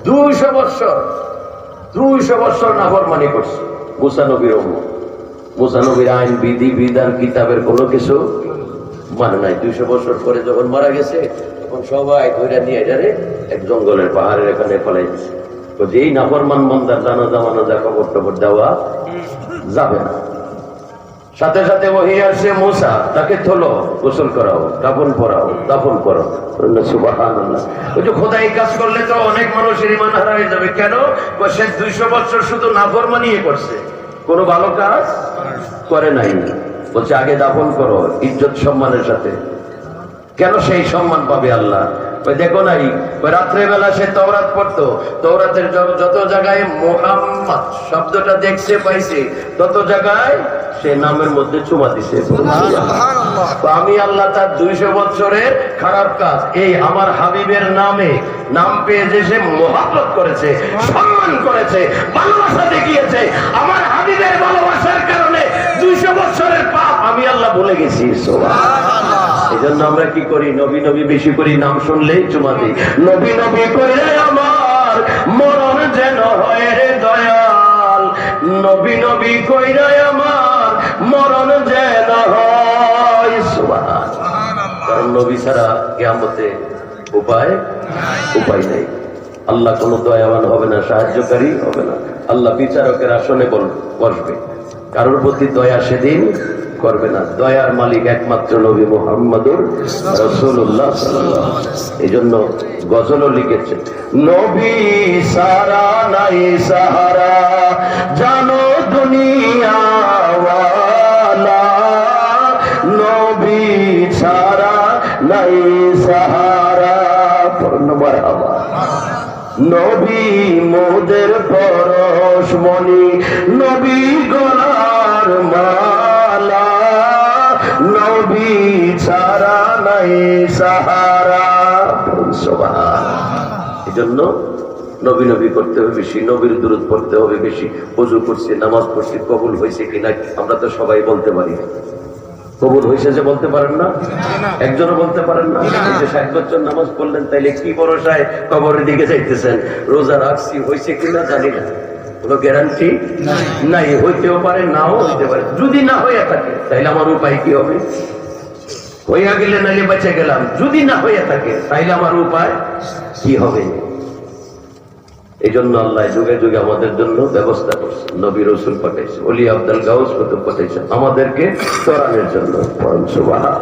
200 বছর নাফরমানি করছে মুসা নবীর উম্মত। মুসা নবীর আইন বিধি বিধান কিতাবের কোনো কিছু মানে নাই। 200 বছর পরে যখন মারা গেছে তখন সবাই ধরে নিয়ে যারে এক জঙ্গলের পাহাড়ের এখানে ফেলাই দিচ্ছে। তো যেই নাফরমান বান্দার জানাজা খবর টবর দেওয়া যাবে না। সাথে সাথে ওহী আসে, মুসা তাকে তোলো, গোসল করাও, দাফন করাও। সুবহানাল্লাহ। ওই যে খোদাই কাজ করলে তো অনেক মানুষের ঈমান হারা হয়ে যাবে। কেন? সে 200 বছর শুধু নাফরমানি করছে, কোনো ভালো কাজ করে নাই। বলছে আগে দাফন করো ইজ্জত সম্মানের সাথে। কেন সেই সম্মান পাবে আল্লাহ? দেখো নাই রাত্রেবেলা সে তওরাত পড়তো, তওরাতের যত জায়গায় মুহাম্মদ শব্দটা দেখছে পাইছে তত জায়গায় সে নামের মধ্যে চুমা দিছে। আমি আল্লাহ তার 200 বছরের খারাপ কাজ এই আমার হাবিবের নামে নাম পেয়ে যে সে মহব্বত করেছে, সম্মান করেছে, ভালোবাসা দেখিয়েছে, আমার হাবিবের ভালোবাসার কারণে 200 বছরের পাপ আমি আল্লাহ ভুলে গেছি। সুবহানাল্লাহ। এই জন্য আমরা কি করি? নবী বেশি করি, নাম শুনলেই চুমা দিই। নবী কইলে আমার মরণ যেন হয় রে দয়াল, নবী কইলে আমার মরণ যেন হয়। সুবহানাল্লাহ। কারণ নবী ছাড়া কিয়ামতে উপায় নাই। আল্লাহ কোনো দয়াবান হবে না, সাহায্যকারী হবে না। আল্লাহ বিচারকের আসনে বসবে, কারোর প্রতি দয়া সেদিন করবে না। দয়ার মালিক একমাত্র নবী মুহাম্মদুর রাসূলুল্লাহ সাল্লাল্লাহু আলাইহি ওয়াসাল্লাম। এজন্য গজলও লিখেছে, নবী সারা নাই সাহারা জানো দুনিয়া ওয়ালা, নবী ছাড়া নাই সাহারা। মারহাবা। নবী মোদের পরশমণি, নবী গলার মালা, নবী ছাড়া নাই সাহারা। সুবহানাল্লাহ। এজন্য নবী করতে হবে বেশি, নবীর দুরূদ পড়তে হবে বেশি। ওযু করছি, নামাজ পড়ছি, কবুল হয়েছে কিনা আমরা তো সবাই বলতে পারি। কবুল হয়েছে যে বলতে পারেন না? একজনও বলতে পারেন না? 60 বছর নামাজ পড়লেন, তাইলে কি ভরসায় কবরের দিকে যাইতেছেন? রোজা রাখছি, হয়েছে কিনা জানি না, কোনো গ্যারান্টি নাই। হইতেও পারে, নাও হইতে পারে। যদি না হইয়া থাকে তাইলে আমার উপায় কি হবে? হইয়া গেলে নাইলে বেঁচে গেলাম, যদি না হইয়া থাকে তাইলে আমার উপায় কি হবে? এই জন্য আল্লাহ যুগে যুগে আমাদের জন্য ব্যবস্থা করছে, নবী রাসূল পাঠাইছে, ওলি আব্দুল গাউস কুতুব পাঠাইছে আমাদেরকে তরানের জন্য। সুবহানাল্লাহ।